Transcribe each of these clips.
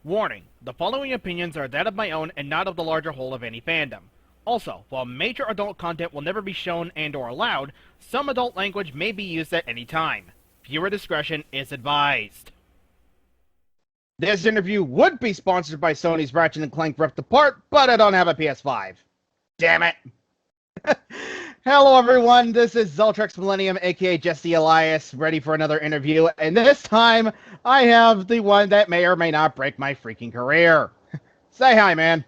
Warning, the following opinions are that of my own and not of the larger whole of any fandom. Also, while major adult content will never be shown and or allowed, some adult language may be used at any time. Viewer discretion is advised. This interview would be sponsored by Sony's Ratchet & Clank Rift Apart, but I don't have a PS5. Damn it. Hello everyone, this is Zeltrex Millennium, aka Jesse Elias, ready for another interview, and this time I have the one that may or may not break my freaking career. Say hi, man.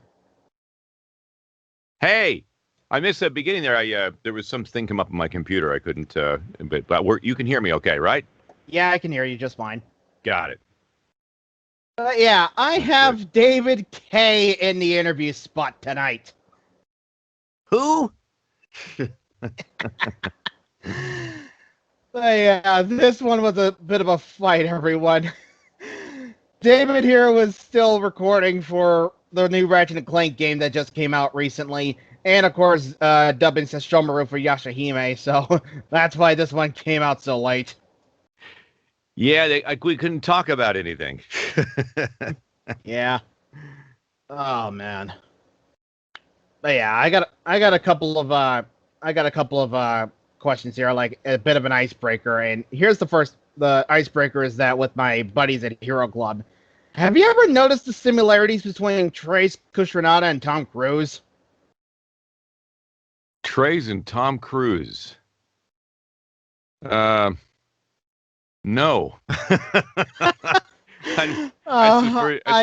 Hey, I missed the beginning there. There was something come up on my computer. I couldn't, but you can hear me okay, right? Yeah, I can hear you just fine. Got it. Yeah, I have David Kaye in the interview spot tonight. Who? Yeah, this one was a bit of a fight, everyone. David here was still recording for the new Ratchet & Clank game that just came out recently, and of course, dubbing Sesshomaru for Yashahime, so that's why this one came out so late. Yeah, we couldn't talk about anything. Yeah. Oh man. But yeah, I got a couple of questions here, like a bit of an icebreaker, and here's the icebreaker is that with my buddies at Hero Club. Have you ever noticed the similarities between Trace Kushrunada and Tom Cruise? Trace and Tom Cruise. No. I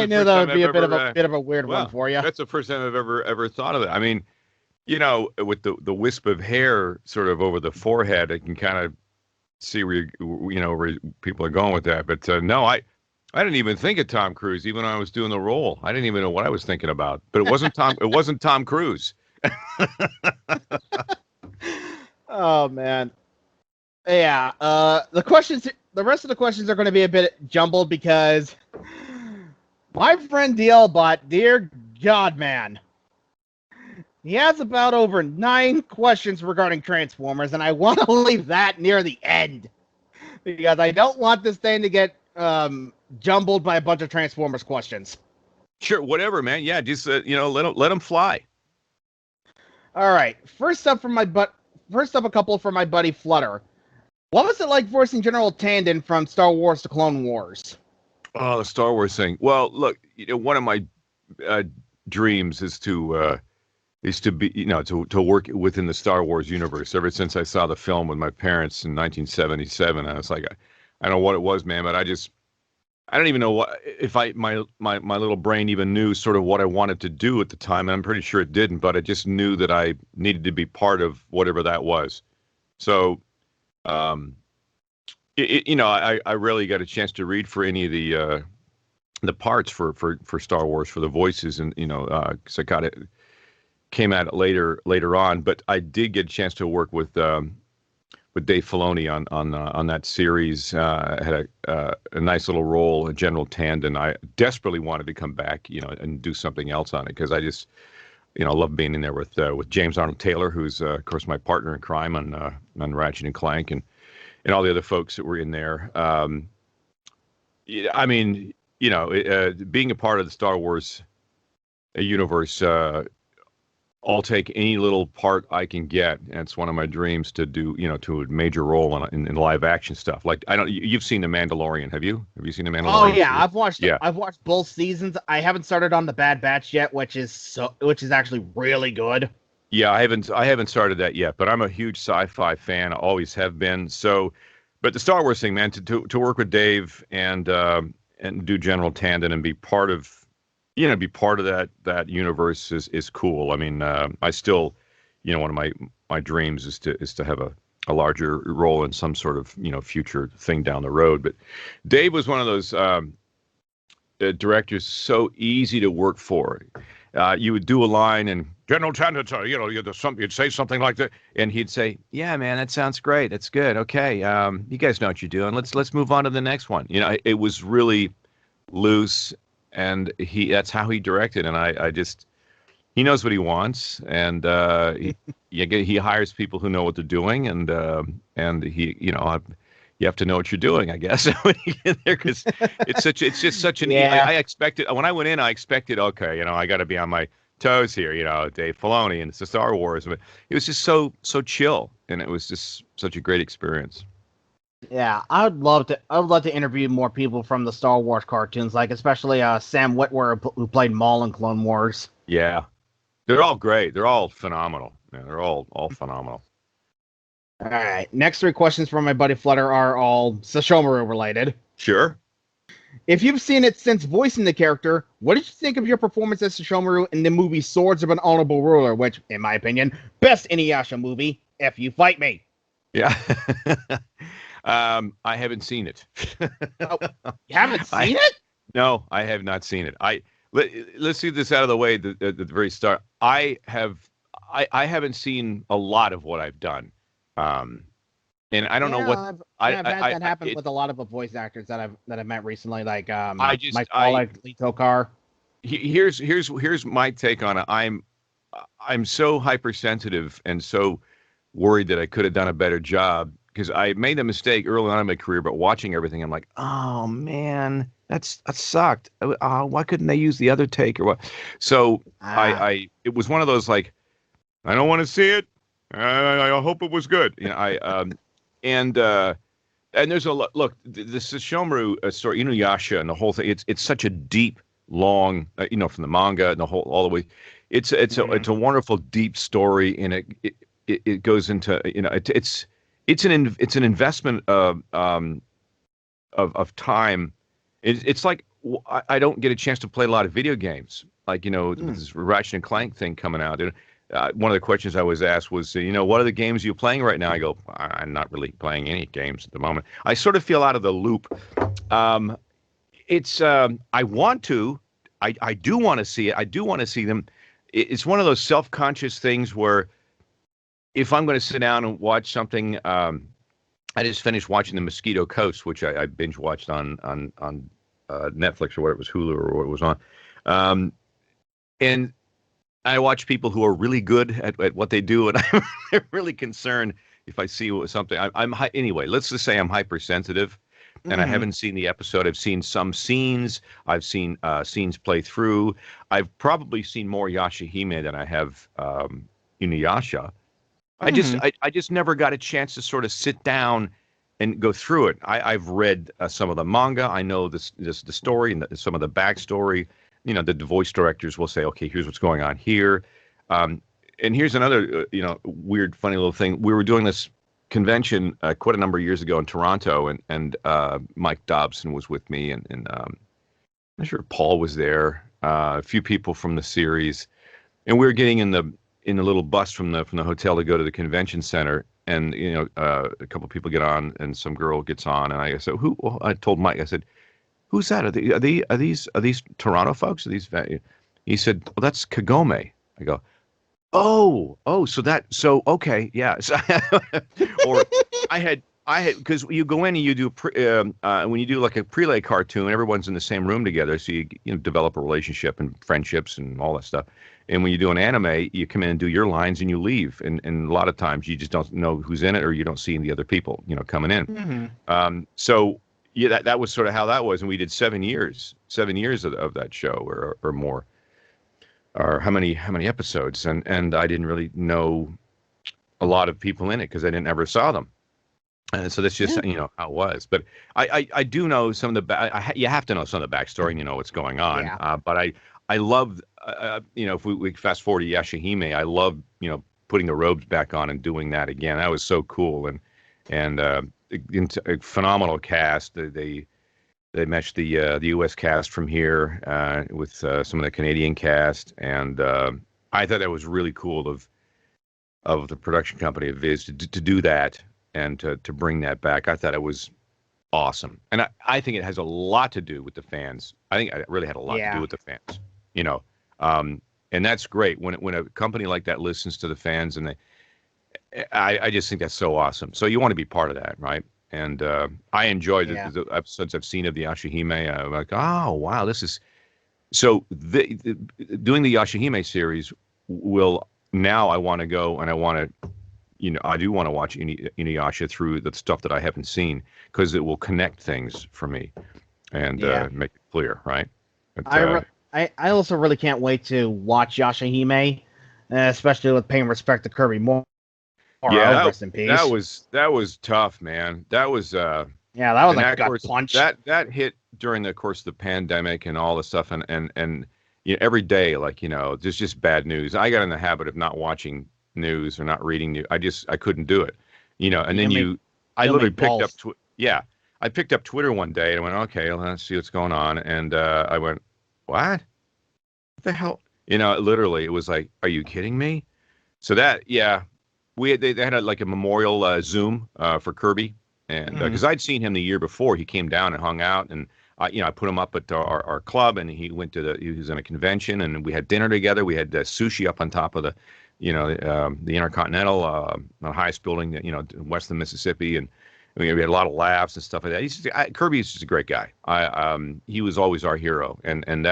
knew that would be a bit of a weird one for you. That's the first time I've ever thought of it. I mean, you know, with the wisp of hair sort of over the forehead, I can kind of see where people are going with that. But no, I didn't even think of Tom Cruise even when I was doing the role. I didn't even know what I was thinking about. But it wasn't Tom. It wasn't Tom Cruise. Oh man. Yeah. The rest of the questions are going to be a bit jumbled because my friend DLBot, dear God, man, he has about over 9 questions regarding Transformers, and I want to leave that near the end because I don't want this thing to get jumbled by a bunch of Transformers questions. Sure, whatever, man. Yeah, just let them fly. All right. First up, a couple from my buddy Flutter. What was it like voicing General Tandon from Star Wars to Clone Wars? Oh, the Star Wars thing. Well, look, one of my dreams is to be, to work within the Star Wars universe. Ever since I saw the film with my parents in 1977, I was like, I don't know what it was, man, but I don't even know if my little brain even knew sort of what I wanted to do at the time, and I'm pretty sure it didn't, but I just knew that I needed to be part of whatever that was. So, I rarely got a chance to read for any of the parts for Star Wars, for the voices, and because I got it came out later on, but I did get a chance to work with Dave Filoni on that series. Had a nice little role in General Tandon. I desperately wanted to come back, and do something else on it because I just, love being in there with James Arnold Taylor, who's of course my partner in crime on Ratchet and Clank, and all the other folks that were in there. I mean, being a part of the Star Wars universe, I'll take any little part I can get, and it's one of my dreams to do, to a major role in live action stuff. Like you've seen The Mandalorian, have you? Have you seen The Mandalorian? Oh yeah, I've watched both seasons. I haven't started on the Bad Batch yet, which is actually really good. Yeah, I haven't started that yet, but I'm a huge sci-fi fan. I always have been. So, but the Star Wars thing, man, to work with Dave and do General Tandon and be part of that universe is cool. I mean, I still, one of my dreams is to have a larger role in some sort of, future thing down the road. But Dave was one of those directors so easy to work for. You would do a line and General Tandon, you'd say something like that, and he'd say, "Yeah, man, that sounds great. That's good. Okay, you guys know what you're doing. Let's move on to the next one." It was really loose. And that's how he directed, and he knows what he wants, and he hires people who know what they're doing, and he you have to know what you're doing, I guess, when you get there, because it's just such an. Yeah. I expected when I went in, I expected, okay, I got to be on my toes here, Dave Filoni, and it's the Star Wars, but it was just so chill, and it was just such a great experience. Yeah, I would love to interview more people from the Star Wars cartoons, like especially Sam Witwer, who played Maul in Clone Wars. Yeah, they're all great. They're all phenomenal. Yeah, they're all phenomenal. All right, next three questions from my buddy Flutter are all Sashomaru related. Sure. If you've seen it since voicing the character, what did you think of your performance as Sashomaru in the movie Swords of an Honorable Ruler, which, in my opinion, best Inuyasha movie, If You Fight Me? Yeah. I haven't seen it. Oh, you haven't seen it? No, I have not seen it. Let's see this out of the way at the very start. I haven't seen a lot of what I've done. And I don't know what I've had that happen with a lot of the voice actors that I've met recently, like Mike Pollack, Lee Tokar. Here's my take on it. I'm so hypersensitive and so worried that I could have done a better job, because I made a mistake early on in my career, but watching everything, I'm like, oh man, that sucked. Why couldn't they use the other take or what? So it was one of those, like, I don't want to see it. I hope it was good. And there's a look. The Sesshomaru story, Inuyasha, and the whole thing. It's such a deep, long, from the manga and all the way. It's a wonderful, deep story, and it goes into it's an investment of time. It's like I don't get a chance to play a lot of video games, like with this Ratchet and Clank thing coming out. One of the questions I was asked was, what are the games you're playing right now? I go, I'm not really playing any games at the moment. I sort of feel out of the loop. I want to, I do want to see it. I do want to see them. It's one of those self-conscious things where if I'm going to sit down and watch something, I just finished watching The Mosquito Coast, which I binge watched on Netflix or whatever it was, Hulu or what it was on. And I watch people who are really good at what they do, and I'm really concerned if I see something. Anyway, let's just say I'm hypersensitive, and I haven't seen the episode. I've seen some scenes. I've seen scenes play through. I've probably seen more Yashahime than I have Inuyasha. I just never got a chance to sort of sit down and go through it. I've read some of the manga. I know the story and some of the backstory. The voice directors will say, okay, here's what's going on here. And here's another, weird, funny little thing. We were doing this convention quite a number of years ago in Toronto, and Mike Dobson was with me, and I'm not sure if Paul was there, a few people from the series, and we were getting in the little bus from the hotel to go to the convention center, and a couple of people get on, and some girl gets on, and I said, who? Well, I told Mike, I said, who's that? Are these Toronto folks? He said, well, that's Kagome. I go, oh, so okay, yeah. Or I had because you go in and you do when you do like a prelay cartoon, everyone's in the same room together, so you develop a relationship and friendships and all that stuff. And when you do an anime, you come in and do your lines and you leave, and a lot of times you just don't know who's in it, or you don't see the other people coming in. So. Yeah, that was sort of how that was, and we did 7 years of that show or more, or how many episodes, and I didn't really know a lot of people in it because I didn't ever saw them, and so that's just how it was. But I do know some of the you have to know some of the backstory and what's going on. Yeah. But I love if we fast forward to Yashahime, I love putting the robes back on and doing that again. That was so cool, and a phenomenal cast. They matched the U.S. cast from here with some of the Canadian cast, and I thought that was really cool of the production company of Viz to do that and to bring that back. I thought it was awesome, and I think it has a lot to do with the fans. I think it really had a lot to do with the fans, and that's great when a company like that listens to the fans, and I just think that's so awesome. So you want to be part of that, right? And I enjoyed the episodes I've seen of the Yashahime. I'm like, oh wow, this is so. Doing the Yashahime series will now. I want to go and I want to, I do want to watch Inuyasha through the stuff that I haven't seen because it will connect things for me and make it clear, right? But, I also really can't wait to watch Yashahime, especially with paying respect to Kirby Moore. Rest in peace. That was tough, man. That was that was like a gut punch. That hit during the course of the pandemic and all the stuff, and every day, like there's just bad news. I got in the habit of not watching news or not reading news. I couldn't do it, and then I literally picked up I picked up Twitter one day and I went, okay, well, let's see what's going on, and I went, what the hell? Literally, it was like, are you kidding me? So that, they had a memorial Zoom for Kirby, and because I'd seen him the year before, he came down and hung out, and I put him up at our club, and he was in a convention, and we had dinner together. We had sushi up on top of the Intercontinental, the highest building, west of Mississippi, and we had a lot of laughs and stuff like that. Kirby is just a great guy. He was always our hero, and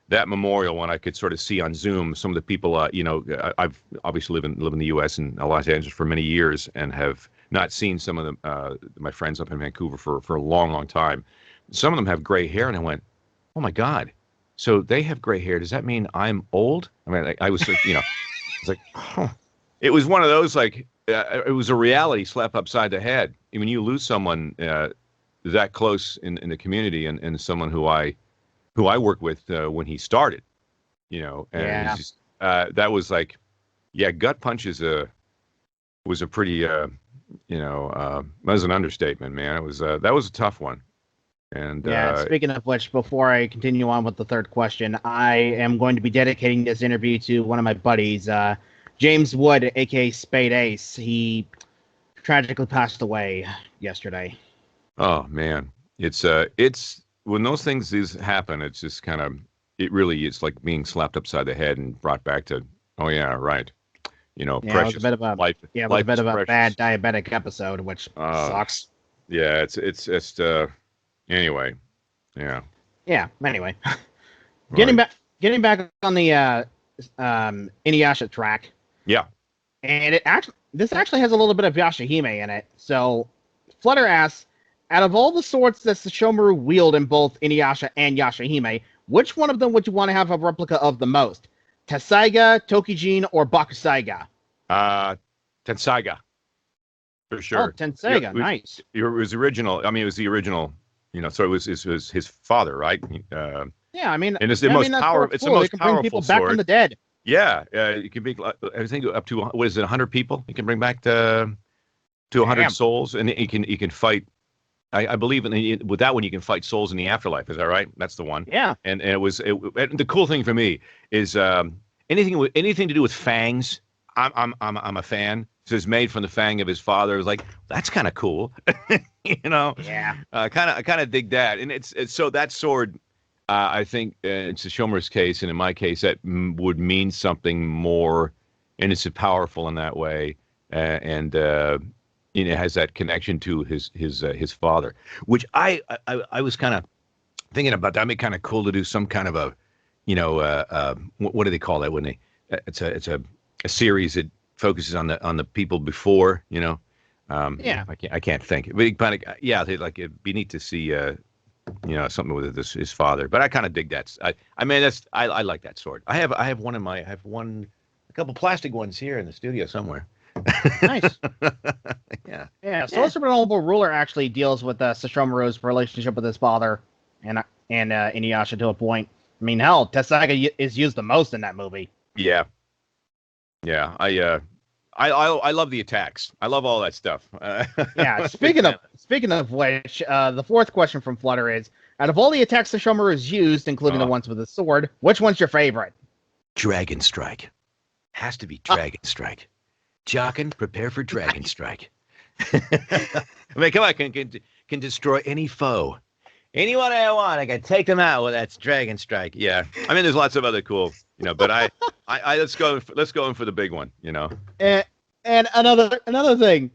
that memorial, when I could sort of see on Zoom some of the people, I've obviously lived in the U.S. and Los Angeles for many years, and have not seen some of my friends up in Vancouver for a long, long time. Some of them have gray hair, and I went, oh my God, so they have gray hair. Does that mean I'm old? I mean, I was, it's like, huh. It was one of those, like, it was a reality slap upside the head. When you lose someone that close in the community, and someone who I worked with when he started, and it's just, that was like, gut punch was a pretty, that was an understatement, man. It was, that was a tough one. And speaking of which, before I continue on with the third question, I am going to be dedicating this interview to one of my buddies, James Wood, aka Spade Ace. He tragically passed away yesterday. Oh man, it's when those things happen, it's just kind of, it's like being slapped upside the head and brought back to, oh yeah, right. Precious. It was a bit of a bad diabetic episode, which sucks. Yeah, it's anyway. Yeah. Yeah. Anyway, getting back on the Inuyasha track. Yeah. And this actually has a little bit of Yashahime in it. So Flutter asks, out of all the swords that Sesshomaru wield in both Inuyasha and Yashahime, which one of them would you want to have a replica of the most? Tessaiga, Tokijin, or Bakusaiga? Tensaiga. For sure. Oh, Tensaiga, nice. It was original. I mean, it was the original, so it was his father, right? Yeah, I mean, and it's the most powerful. It's the most can powerful bring people sword. back from the dead. Yeah, you can be. I think up to, what is it, 100 people? You can bring back to 100 souls, and you can fight. I believe with that one you can fight souls in the afterlife. Is that right? That's the one. Yeah. And the cool thing for me is anything to do with fangs. I'm a fan. So it's made from the fang of his father. It was like, that's kind of cool, Yeah. I kind of dig that, and it's so that sword. I think in Sesshomaru's case, and in my case, that would mean something more, and it's powerful in that way, and it has that connection to his father, which I was kind of thinking about. That'd be kind of cool to do some kind of a, what do they call that when they? It's a series that focuses on the people before, Yeah. I can't think, but it'd be neat to see. Something with his father, but I kind of dig that. I like that sword. I have a couple plastic ones here in the studio somewhere. Nice. Yeah. Yeah. So Sorcerer Noble Ruler actually deals with Sesshomaru's relationship with his father and Inuyasha to a point. I mean, hell, Tessaiga is used the most in that movie. Yeah. Yeah. I love the attacks. I love all that stuff. Yeah. Speaking of which, the fourth question from Flutter is: out of all the attacks Sesshomaru has used, including the ones with his sword, which one's your favorite? Dragon Strike. Has to be Dragon Strike. Jockin, prepare for Dragon Strike. I mean, come on, can destroy any foe. Anyone I want, I can take them out. Well, that's Dragon Strike. Yeah. I mean, there's lots of other cool, but I let's go in for the big one, And another thing,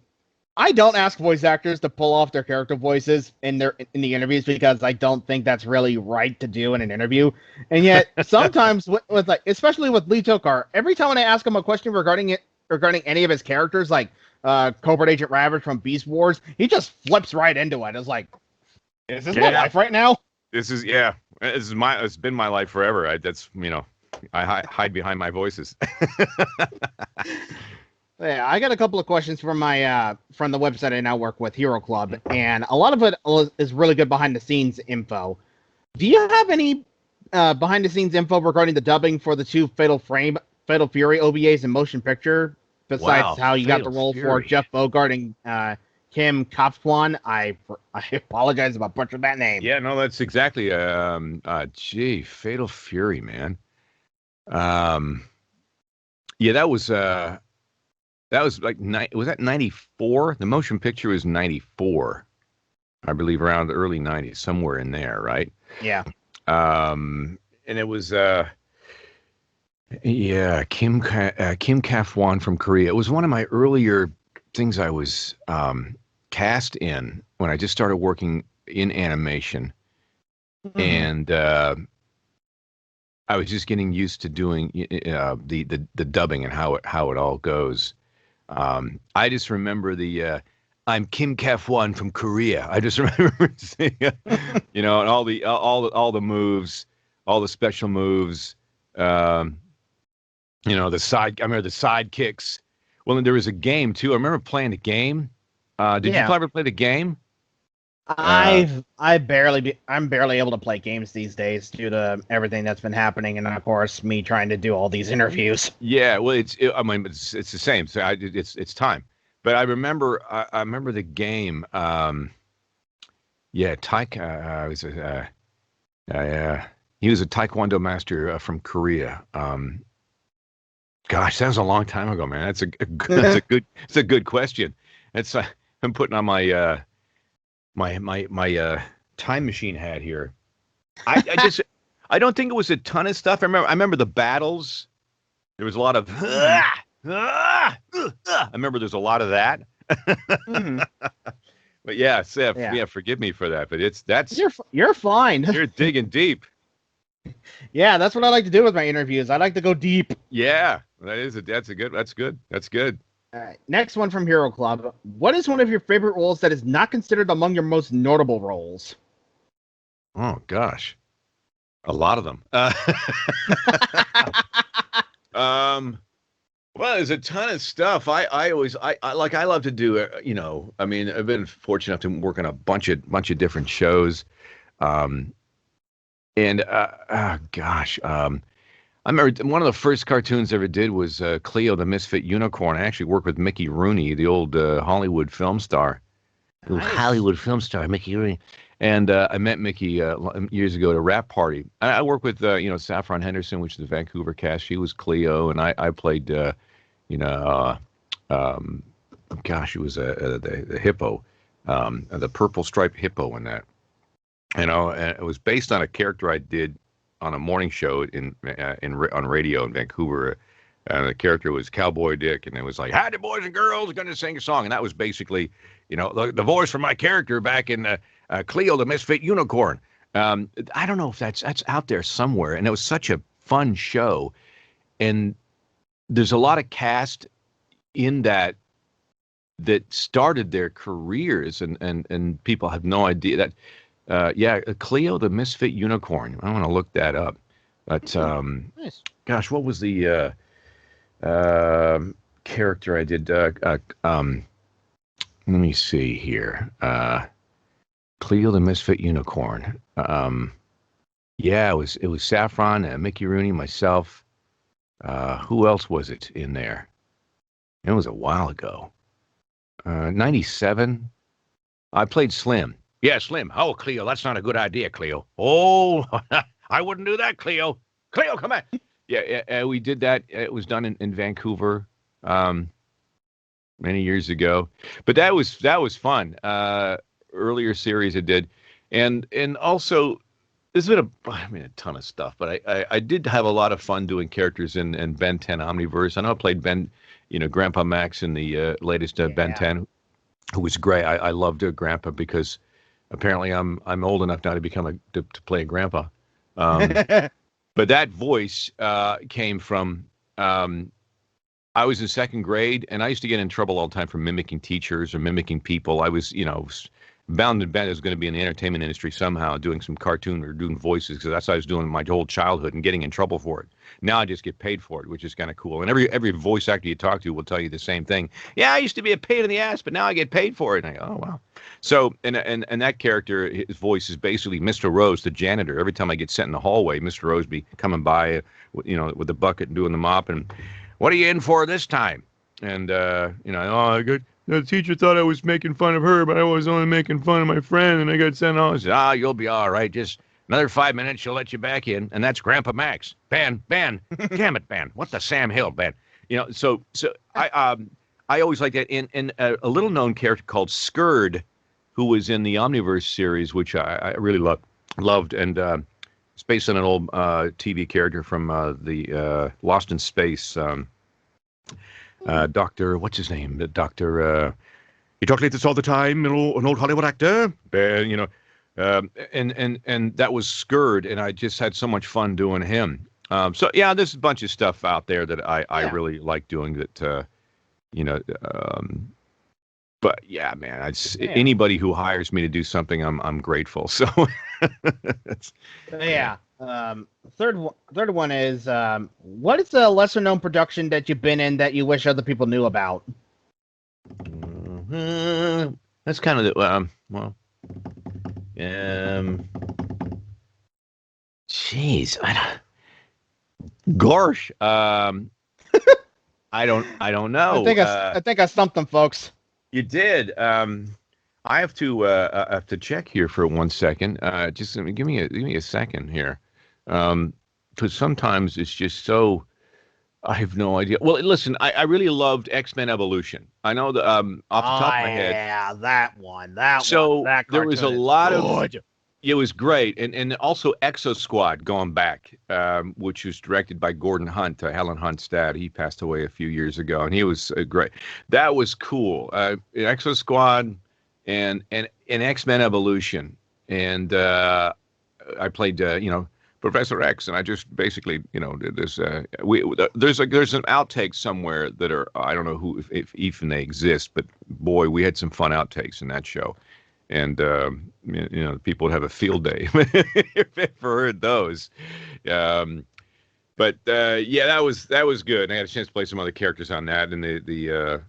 I don't ask voice actors to pull off their character voices in the interviews because I don't think that's really right to do in an interview. And yet sometimes especially with Lee Tokar, every time when I ask him a question regarding any of his characters, like Covert Agent Ravage from Beast Wars. He just flips right into it. It's like, is this my Yeah. life right now? This is it's been my life forever. I hide behind my voices. Yeah, I got a couple of questions from my from the website I now work with, Hero Club, and a lot of it is really good behind the scenes info. Do you have any behind the scenes info regarding the dubbing for the two Fatal Fury OVAs in motion picture? Besides Wow, how you got the Fatal role for Fury. Jeff Bogart and Kim Kapswan. I apologize if I butchered that name. Yeah, no, that's exactly Fatal Fury, man. Yeah, that was like was that 94? The motion picture was 94. I believe around the early 90s, somewhere in there, right? Yeah. And it was Kim Kafwan from Korea. It was one of my earlier things I was cast in when I just started working in animation. Mm-hmm. And I was just getting used to doing the dubbing and how it all goes. I just remember I'm Kim Kafwan from Korea. I just remember seeing, and all the moves, all the special moves, I remember the sidekicks. Well, and there was a game too. I remember playing the game. Did you ever play the game? I'm barely able to play games these days due to everything that's been happening, and of course me trying to do all these interviews. Yeah, well, it's the same. So it's time. But I remember the game. He was a Taekwondo master from Korea. Gosh, that was a long time ago, man. That's a good question. I'm putting on my my time machine hat here. I don't think it was a ton of stuff. I remember the battles. There was a lot of I remember there's a lot of that. Mm-hmm. But yeah, Seth, forgive me for that. But you're fine. You're digging deep. Yeah, that's what I like to do with my interviews. I like to go deep. Yeah, that's good. All right, next one from Hero Club. What is one of your favorite roles that is not considered among your most notable roles? Oh gosh, a lot of them. Well, there's a ton of stuff. I love to do. I mean, I've been fortunate enough to work on a bunch of different shows. I remember one of the first cartoons I ever did was Cleo, the Misfit Unicorn. I actually worked with Mickey Rooney, the old Hollywood film star. The old Hollywood film star, Mickey Rooney. And I met Mickey years ago at a rap party. I worked with, Saffron Henderson, which is the Vancouver cast. She was Cleo, and I played, it was the hippo, the purple striped hippo in that. And it was based on a character I did on a morning show on radio in Vancouver. And the character was Cowboy Dick, and it was like, "Howdy, boys and girls, going to sing a song." And that was basically, the voice for my character back in Cleo, the Misfit Unicorn. I don't know if that's out there somewhere. And it was such a fun show. And there's a lot of cast in that started their careers, and people have no idea that. Cleo, the Misfit Unicorn. I want to look that up. But Nice. Gosh, what was the character I did? Let me see here. Cleo, the Misfit Unicorn. It was Saffron, Mickey Rooney, myself. Who else was it in there? It was a while ago. 97. I played Slim. Yeah, Slim. Oh, Cleo, that's not a good idea, Cleo. Oh, I wouldn't do that, Cleo. Cleo, come on. Yeah, we did that. It was done in Vancouver many years ago. But that was fun. Earlier series I did. And also, there's been a ton of stuff. But I did have a lot of fun doing characters in Ben 10 Omniverse. I know I played Ben, Grandpa Max in the latest Ben 10, who was great. I loved Grandpa because apparently I'm old enough now to play a grandpa. But that voice came from I was in second grade, and I used to get in trouble all the time for mimicking teachers or mimicking people. I was, bound and bent as going to be in the entertainment industry somehow, doing some cartoon or doing voices, because that's what I was doing my whole childhood and getting in trouble for it. Now I just get paid for it, which is kind of cool. And every voice actor you talk to will tell you the same thing. Yeah, I used to be a pain in the ass, but now I get paid for it. And I go, oh wow. So and that character, his voice is basically Mr. Rose, the janitor. Every time I get sent in the hallway, Mr. Rose be coming by, with the bucket and doing the mop and. What are you in for this time? And, the teacher thought I was making fun of her, but I was only making fun of my friend, and I got sent home. I said, you'll be all right. Just another 5 minutes, she'll let you back in. And that's Grandpa Max. Ben, damn it, Ben. What the Sam Hill, Ben? So I always like that. In a little-known character called Skurd, who was in the Omniverse series, which I really loved, and it's based on an old TV character from the Lost in Space. Doctor, what's his name? Doctor. He talked like this all the time. An old Hollywood actor. And that was Skurd, and I just had so much fun doing him. So yeah, there's a bunch of stuff out there that I really like doing. That but yeah, man, anybody who hires me to do something, I'm grateful. So yeah. Third one is what is the lesser known production that you've been in that you wish other people knew about? That's kind of the jeez, gosh, I don't know. I think I stumped them, folks. You did. I have to check here for 1 second. Just give me a second here. Because sometimes it's just so, I have no idea. Well, listen, I really loved X-Men Evolution. I know the off the top of my head. Yeah, that one. So that there was a lot of. It was great, and also Exo Squad going back, which was directed by Gordon Hunt, Helen Hunt's dad. He passed away a few years ago, and he was great. That was cool. Exo Squad and X-Men Evolution, and I played Professor X, and I just basically did this. There's an outtake somewhere that are, I don't know if even they exist, but boy, we had some fun outtakes in that show. And people would have a field day if they ever heard those. But yeah, that was good. And I had a chance to play some other characters on that. And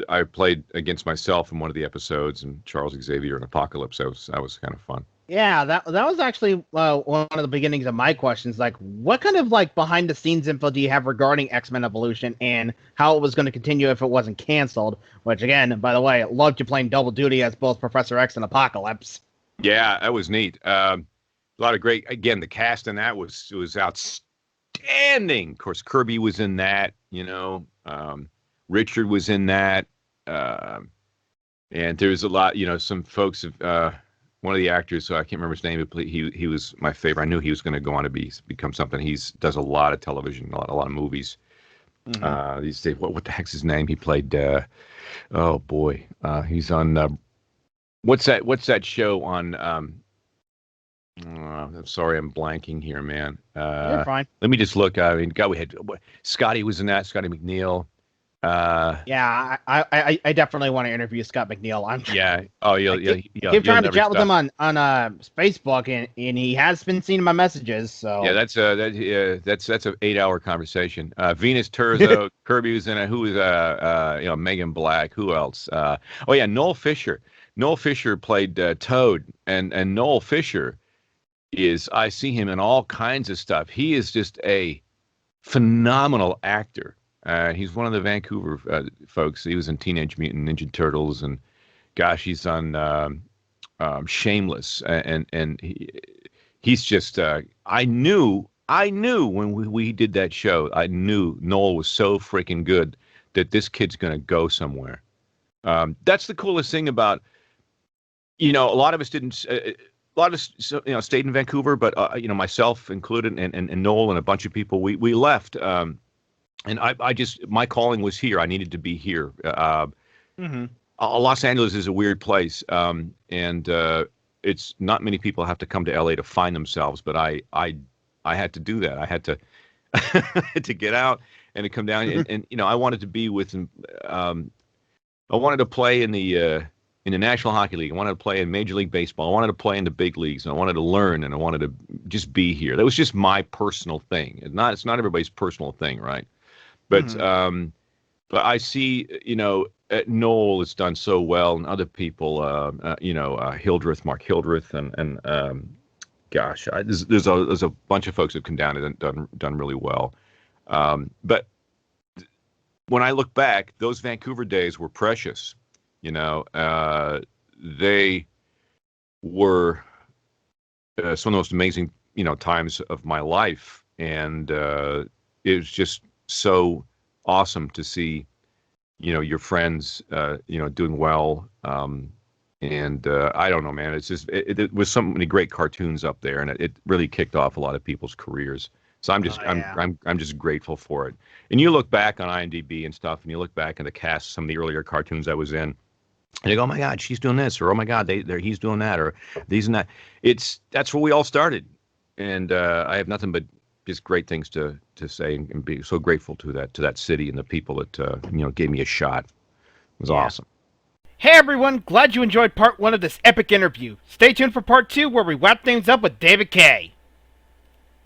I played against myself in one of the episodes, and Charles Xavier and Apocalypse. That was kind of fun. Yeah, that was actually one of the beginnings of my questions. Like, what kind of behind the scenes info do you have regarding X-Men Evolution and how it was going to continue if it wasn't canceled? Which, again, by the way, I loved you playing double duty as both Professor X and Apocalypse. Yeah, that was neat. A lot of great. Again, the cast in that was outstanding. Of course, Kirby was in that. Richard was in that, and there's a lot. Some folks have. One of the actors, so I can't remember his name, but he was my favorite. I knew he was going to go on to become something. He does a lot of television, a lot of movies. Mm-hmm. These days, what the heck's his name? He played. Oh boy, he's on. What's that show on? I'm sorry, I'm blanking here, man. You're fine. Let me just look. I mean, God, we had Scotty was in that. Scotty McNeil. Yeah, I definitely want to interview Scott McNeil. Yeah. Oh, yeah. Keep trying to chat with him on Facebook, and he has been seeing my messages. So yeah, that's an 8-hour conversation. Venus Terzo, Kirby was in it. Who was Megan Black? Who else? Oh yeah, Noel Fisher. Noel Fisher played Toad, and Noel Fisher I see him in all kinds of stuff. He is just a phenomenal actor. He's one of the Vancouver folks. He was in Teenage Mutant Ninja Turtles, and gosh, he's on Shameless, and he's just. I knew when we did that show. I knew Noel was so freaking good that this kid's going to go somewhere. That's the coolest thing about. A lot of us didn't. A lot of us, stayed in Vancouver, but myself included, and Noel and a bunch of people, we left. And I just, my calling was here. I needed to be here. Los Angeles is a weird place. And it's not many people have to come to LA to find themselves, but I had to do that. I had to, to get out and to come down and I wanted to be with I wanted to play in the National Hockey League. I wanted to play in Major League Baseball. I wanted to play in the big leagues. And I wanted to learn, and I wanted to just be here. That was just my personal thing. It's not everybody's personal thing, right? But but I see, Noel has done so well, and other people, Hildreth, Mark Hildreth, and gosh, there's a bunch of folks that have come down and done really well. But when I look back, those Vancouver days were precious. They were some of the most amazing, times of my life, and it was just so awesome to see, your friends, doing well. And I don't know, man. It's just it was so many great cartoons up there, and it really kicked off a lot of people's careers. So I'm just I'm just grateful for it. And you look back on IMDb and stuff, and you look back at the cast of some of the earlier cartoons I was in, and you go, oh my God, she's doing this, or oh my God, he's doing that, or these and that. That's where we all started, and I have nothing but just great things to say, and be so grateful to that city and the people that gave me a shot. It was awesome. Hey everyone, glad you enjoyed part 1 of this epic interview. Stay tuned for part 2 where we wrap things up with David Kaye.